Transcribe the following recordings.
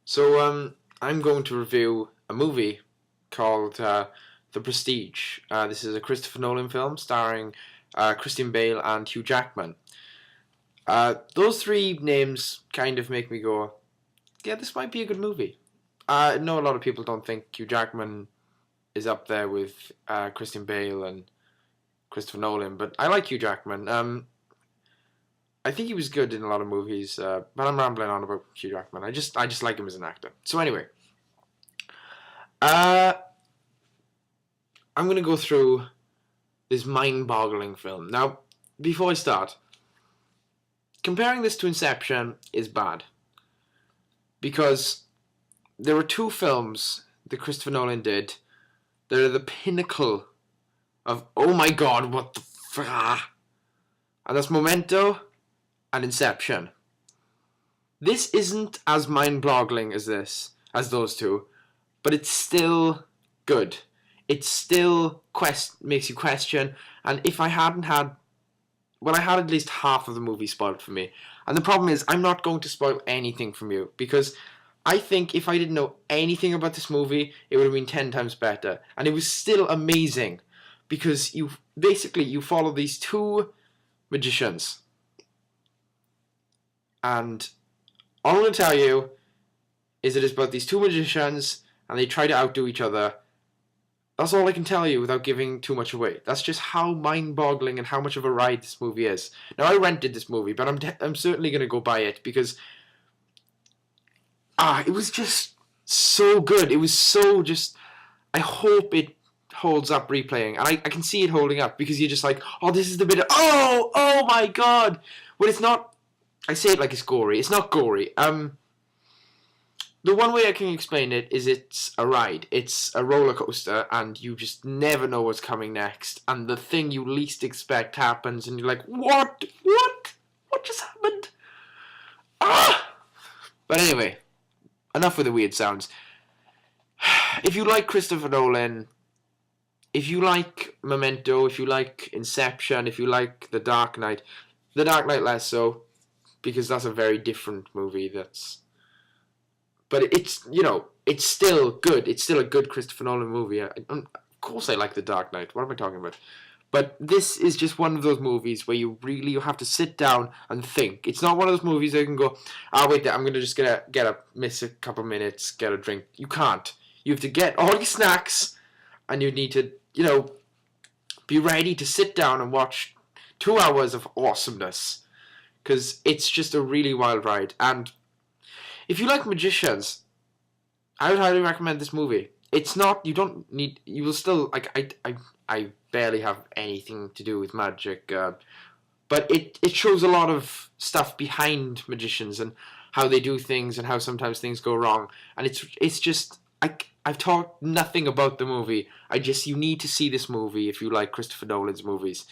I'm going to review a movie called The Prestige. This is a Christopher Nolan film starring Christian Bale and Hugh Jackman. Those three names kind of make me go, yeah, this might be a good movie. I know a lot of people don't think Hugh Jackman is up there with Christian Bale and Christopher Nolan, but I like Hugh Jackman. I think he was good in a lot of movies, but I'm rambling on about Hugh Jackman. I just like him as an actor. So anyway, uh, I'm gonna go through this mind-boggling film. Now, before I start, comparing this to Inception is bad because there were two films that Christopher Nolan did that are the pinnacle of oh my god, what the and that's Memento and Inception. This isn't as mind-boggling as those two, but it's still good. It still makes you question. And if I hadn't had, well, I had at least half of the movie spoiled for me. And the problem is, I'm not going to spoil anything from you because I think if I didn't know anything about this movie, it would have been 10 times better. And it was still amazing because you follow these two magicians. And all I'm going to tell you is it is about these two magicians and they try to outdo each other. That's all I can tell you without giving too much away. That's just how mind-boggling and how much of a ride this movie is. Now, I rented this movie, but I'm certainly going to go buy it because it was just so good. It was so just... I hope it holds up replaying. And I can see it holding up because you're just like, oh, this is the bit of... Oh my god! But it's not... I say it like it's gory. It's not gory. The one way I can explain it is it's a ride. It's a roller coaster, and you just never know what's coming next. And the thing you least expect happens, and you're like, what? What just happened? But anyway, enough with the weird sounds. If you like Christopher Nolan, if you like Memento, if you like Inception, if you like The Dark Knight less so, because that's a very different movie. But it's it's still good. It's still a good Christopher Nolan movie. Of course, I like The Dark Knight. What am I talking about? But this is just one of those movies where you have to sit down and think. It's not one of those movies that you can go, wait, I'm gonna just get up, miss a couple minutes, get a drink. You can't. You have to get all your snacks, and you need to be ready to sit down and watch 2 hours of awesomeness. Because it's just a really wild ride. And if you like magicians, I would highly recommend this movie. It's not, you will still, I barely have anything to do with magic, but it shows a lot of stuff behind magicians and how they do things and how sometimes things go wrong. And it's just, I've talked nothing about the movie. You need to see this movie if you like Christopher Nolan's movies.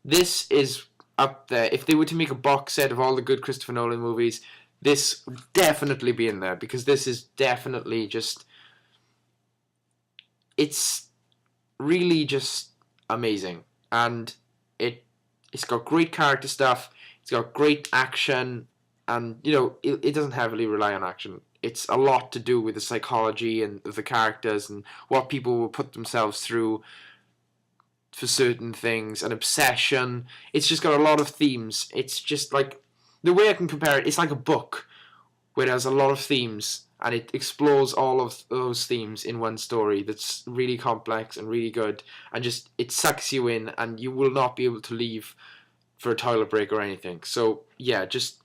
This is up there. If they were to make a box set of all the good Christopher Nolan movies, this would definitely be in there because this is definitely just... It's really just amazing. And it's got great character stuff, it's got great action, and, it doesn't heavily rely on action. It's a lot to do with the psychology and the characters and what people will put themselves through for certain things, an obsession. It's just got a lot of themes. It's just like, the way I can compare it, it's like a book where there's a lot of themes and it explores all of those themes in one story that's really complex and really good, and just it sucks you in and you will not be able to leave for a toilet break or anything. So yeah, just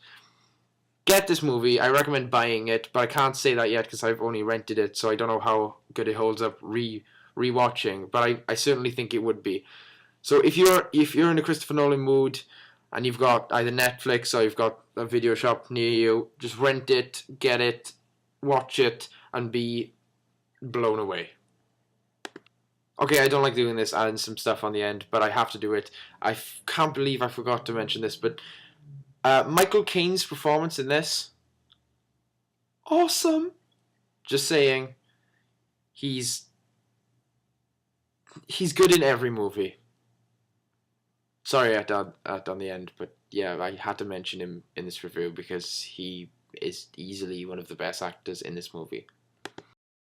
get this movie. I recommend buying it, but I can't say that yet because I've only rented it, so I don't know how good it holds up rewatching, but I certainly think it would be. So if you're in a Christopher Nolan mood and you've got either Netflix or you've got a video shop near you, just rent it, get it, watch it, and be blown away. Okay, I don't like doing this, adding some stuff on the end, but I have to do it. I can't believe I forgot to mention this, but Michael Caine's performance in this, awesome. Just saying, he's good in every movie. Sorry I done the end, but yeah, I had to mention him in this review because he is easily one of the best actors in this movie.